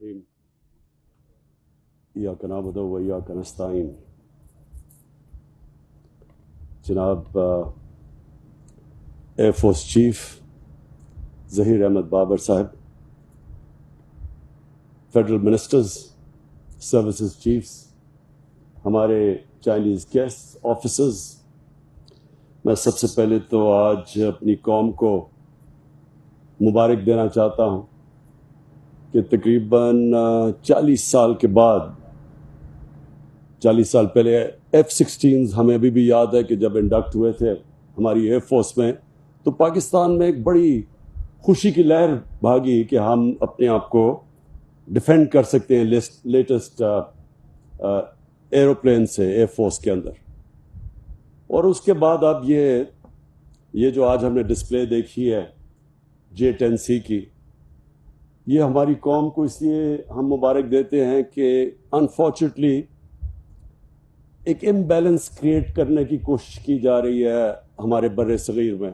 الرحیم ایاک نعبد و ایاک نستعین. جناب air force chief Zaheer Ahmed Babar صاحب، فیڈرل منسٹرز، سروسز چیفز، ہمارے چائنیز گیسٹ آفیسرز، میں سب سے پہلے تو آج اپنی قوم کو مبارک دینا چاہتا ہوں کہ تقریباً 40 سال کے بعد، 40 سال پہلے F-16 ہمیں ابھی بھی یاد ہے کہ جب انڈکٹ ہوئے تھے ہماری ایئر فورس میں، تو پاکستان میں ایک بڑی خوشی کی لہر بھاگی کہ ہم اپنے آپ کو ڈیفینڈ کر سکتے ہیں لیٹسٹ ایروپلین سے ایئر فورس کے اندر. اور اس کے بعد اب یہ جو آج ہم نے ڈسپلے دیکھی ہے J-10C کی، یہ ہماری قوم کو اس لیے ہم مبارک دیتے ہیں کہ انفارچونیٹلی ایک امبیلنس کریٹ کرنے کی کوشش کی جا رہی ہے ہمارے بر صغیر میں،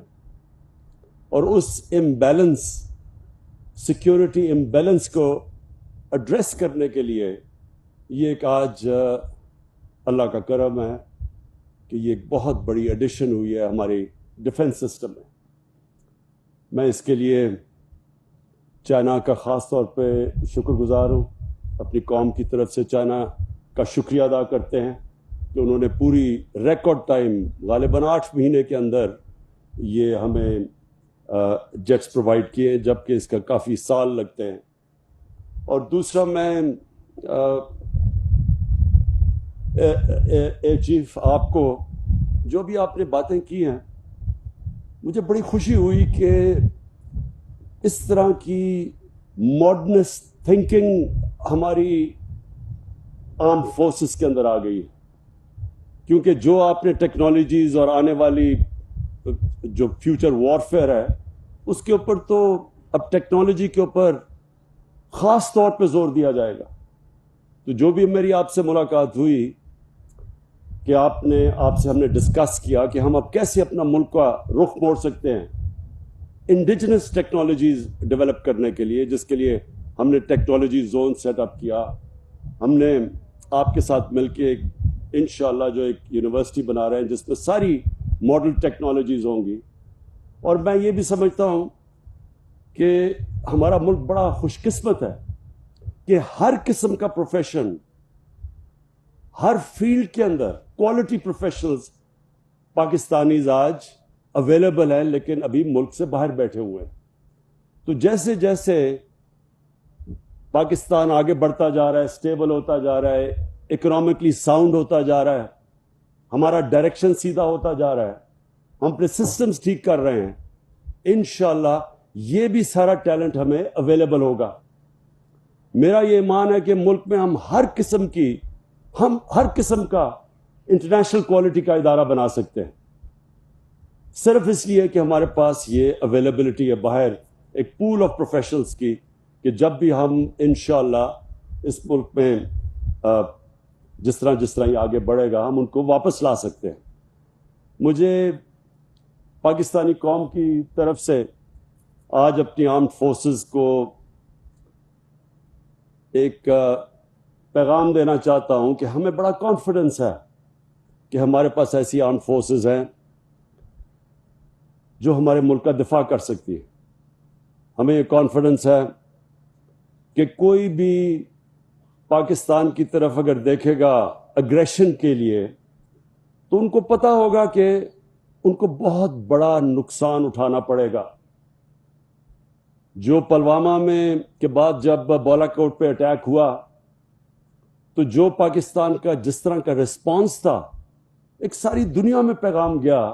اور اس امبیلنس، سیکیورٹی امبیلنس کو ایڈریس کرنے کے لیے یہ ایک آج اللہ کا کرم ہے کہ یہ ایک بہت بڑی ایڈیشن ہوئی ہے ہماری ڈیفنس سسٹم میں. میں اس کے لیے چائنا کا خاص طور پہ شکر گزار ہوں. اپنی قوم کی طرف سے چائنا کا شکریہ ادا کرتے ہیں کہ انہوں نے پوری ریکارڈ ٹائم، غالباً 8 مہینے کے اندر یہ ہمیں جیٹس پرووائڈ کیے، جبکہ اس کا کافی سال لگتے ہیں. اور دوسرا، میں چیف آپ کو جو بھی آپ نے باتیں کی ہیں، مجھے بڑی خوشی ہوئی کہ اس طرح کی ماڈرنسٹ تھنکنگ ہماری آرم فورسز کے اندر آ گئی ہے، کیونکہ جو آپ نے ٹیکنالوجیز اور آنے والی جو فیوچر وارفیئر ہے اس کے اوپر تو اب ٹیکنالوجی کے اوپر خاص طور پہ زور دیا جائے گا. تو جو بھی میری آپ سے ملاقات ہوئی کہ آپ سے ہم نے ڈسکس کیا کہ ہم اب کیسے اپنا ملک کا رخ موڑ سکتے ہیں انڈیجنس ٹیکنالوجیز ڈیولپ کرنے کے لیے، جس کے لیے ہم نے ٹیکنالوجی زون سیٹ اپ کیا. ہم نے آپ کے ساتھ مل کے انشاءاللہ جو ایک یونیورسٹی بنا رہے ہیں جس میں ساری ماڈل ٹیکنالوجیز ہوں گی. اور میں یہ بھی سمجھتا ہوں کہ ہمارا ملک بڑا خوش قسمت ہے کہ ہر قسم کا پروفیشن، ہر فیلڈ کے اندر کوالٹی پروفیشنلز پاکستانیز آج اویلیبل ہیں، لیکن ابھی ملک سے باہر بیٹھے ہوئے ہیں. تو جیسے جیسے پاکستان آگے بڑھتا جا رہا ہے، اسٹیبل ہوتا جا رہا ہے، اکنامکلی ساؤنڈ ہوتا جا رہا ہے، ہمارا ڈائریکشن سیدھا ہوتا جا رہا ہے، ہم اپنے سسٹمز ٹھیک کر رہے ہیں، انشاءاللہ یہ بھی سارا ٹیلنٹ ہمیں اویلیبل ہوگا. میرا یہ ایمان ہے کہ ملک میں ہم ہر قسم کا انٹرنیشنل کوالٹی کا ادارہ بنا سکتے ہیں، صرف اس لیے کہ ہمارے پاس یہ اویلیبلٹی ہے باہر ایک پول آف پروفیشنلز کی، کہ جب بھی ہم انشاءاللہ اس ملک میں جس طرح یہ آگے بڑھے گا ہم ان کو واپس لا سکتے ہیں. مجھے پاکستانی قوم کی طرف سے آج اپنی آرمڈ فورسز کو ایک پیغام دینا چاہتا ہوں کہ ہمیں بڑا کانفیڈنس ہے کہ ہمارے پاس ایسی آرمڈ فورسز ہیں جو ہمارے ملک کا دفاع کر سکتی ہے. ہمیں یہ کانفیڈنس ہے کہ کوئی بھی پاکستان کی طرف اگر دیکھے گا اگریشن کے لیے تو ان کو پتا ہوگا کہ ان کو بہت بڑا نقصان اٹھانا پڑے گا. جو پلوامہ میں کے بعد جب بالا کوٹ پہ اٹیک ہوا تو جو پاکستان کا جس طرح کا ریسپانس تھا، ایک ساری دنیا میں پیغام گیا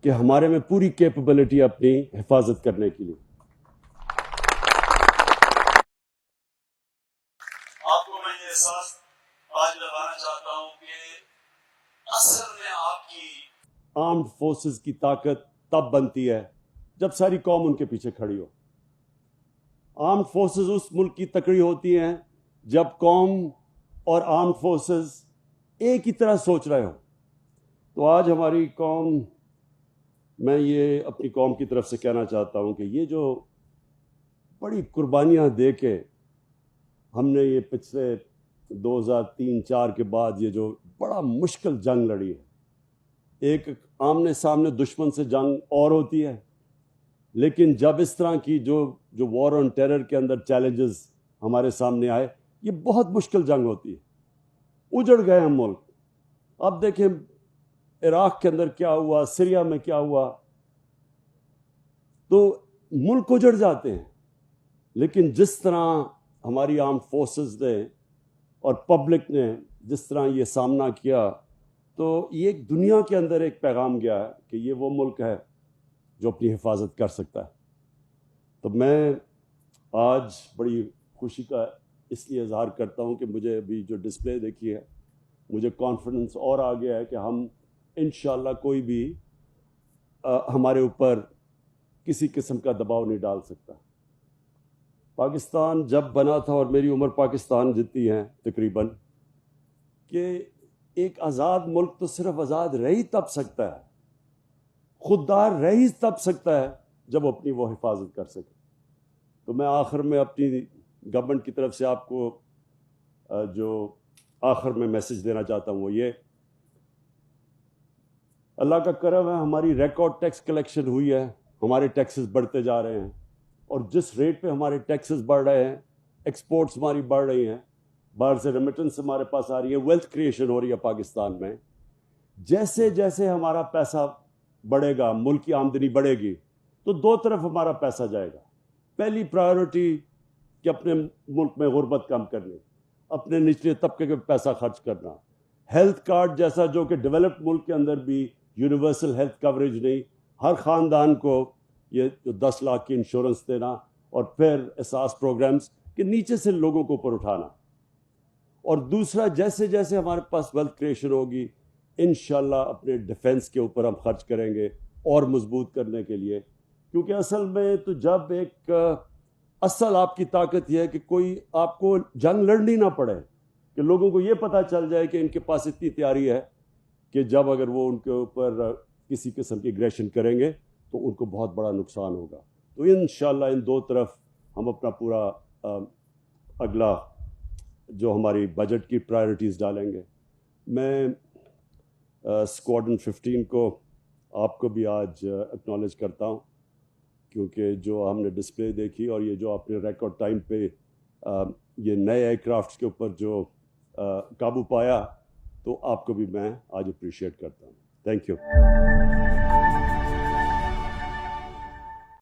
کہ ہمارے میں پوری کیپبلٹی اپنی حفاظت کرنے کے لیے. آپ کو میں یہ احساس آج دلانا چاہتا ہوں کہ اصل میں آپ کی آرمڈ فورسز کی طاقت تب بنتی ہے جب ساری قوم ان کے پیچھے کھڑی ہو. آرمڈ فورسز اس ملک کی تکڑی ہوتی ہیں جب قوم اور آرمڈ فورسز ایک ہی طرح سوچ رہے ہوں. تو آج ہماری قوم، میں یہ اپنی قوم کی طرف سے کہنا چاہتا ہوں کہ یہ جو بڑی قربانیاں دے کے ہم نے یہ پچھلے 2003-4 کے بعد یہ جو بڑا مشکل جنگ لڑی ہے. ایک آمنے سامنے دشمن سے جنگ اور ہوتی ہے، لیکن جب اس طرح کی جو وار آن ٹیرر کے اندر چیلنجز ہمارے سامنے آئے، یہ بہت مشکل جنگ ہوتی ہے. اجڑ گئے ہم ملک. اب دیکھیں عراق کے اندر کیا ہوا، سیریا میں کیا ہوا، تو ملک اجڑ جاتے ہیں. لیکن جس طرح ہماری آرم فورسز نے اور پبلک نے جس طرح یہ سامنا کیا، تو یہ ایک دنیا کے اندر ایک پیغام گیا ہے کہ یہ وہ ملک ہے جو اپنی حفاظت کر سکتا ہے. تو میں آج بڑی خوشی کا اس لیے اظہار کرتا ہوں کہ مجھے ابھی جو ڈسپلے دیکھی ہے، مجھے کانفیڈنس اور آ گیا ہے کہ ہم انشاءاللہ کوئی بھی ہمارے اوپر کسی قسم کا دباؤ نہیں ڈال سکتا. پاکستان جب بنا تھا، اور میری عمر پاکستان جتنی ہے تقریباً، کہ ایک آزاد ملک تو صرف آزاد رہ ہی تب سکتا ہے، خوددار رہ ہی تب سکتا ہے جب وہ اپنی وہ حفاظت کر سکے. تو میں آخر میں اپنی گورنمنٹ کی طرف سے آپ کو جو آخر میں میسج دینا چاہتا ہوں وہ یہ: اللہ کا کرم ہے، ہماری ریکارڈ ٹیکس کلیکشن ہوئی ہے، ہمارے ٹیکسز بڑھتے جا رہے ہیں، اور جس ریٹ پہ ہمارے ٹیکسز بڑھ رہے ہیں، ایکسپورٹس ہماری بڑھ رہی ہیں، باہر سے ریمیٹنس ہمارے پاس آ رہی ہے، ویلتھ کریشن ہو رہی ہے پاکستان میں. جیسے جیسے ہمارا پیسہ بڑھے گا، ملک کی آمدنی بڑھے گی، تو دو طرف ہمارا پیسہ جائے گا. پہلی پرائیورٹی کہ اپنے ملک میں غربت کم کرنی، اپنے نچلے طبقے کے پیسہ خرچ کرنا. ہیلتھ کارڈ جیسا جو کہ ڈیولپڈ ملک کے اندر بھی یونیورسل ہیلتھ کوریج نہیں، ہر خاندان کو یہ جو 10 لاکھ کی انشورنس دینا، اور پھر احساس پروگرامز کہ نیچے سے لوگوں کو اوپر اٹھانا. اور دوسرا، جیسے جیسے ہمارے پاس ویلتھ کریشن ہوگی، انشاءاللہ اپنے ڈیفنس کے اوپر ہم خرچ کریں گے اور مضبوط کرنے کے لیے. کیونکہ اصل میں تو جب ایک اصل آپ کی طاقت یہ ہے کہ کوئی آپ کو جنگ لڑنی نہ پڑے، کہ لوگوں کو یہ پتہ چل جائے کہ ان کے پاس اتنی تیاری ہے کہ جب اگر وہ ان کے اوپر کسی قسم کی اگریشن کریں گے تو ان کو بہت بڑا نقصان ہوگا. تو انشاءاللہ ان دو طرف ہم اپنا پورا اگلا جو ہماری بجٹ کی پرائرٹیز ڈالیں گے. میں اسکواڈرن 15 کو آپ کو بھی آج اکنالج کرتا ہوں، کیونکہ جو ہم نے ڈسپلے دیکھی اور یہ جو آپ نے ریکارڈ ٹائم پہ یہ نئے ایئر کرافٹس کے اوپر جو قابو پایا، تو آپ کو بھی میں آج اپریشیٹ کرتا ہوں. Thank you.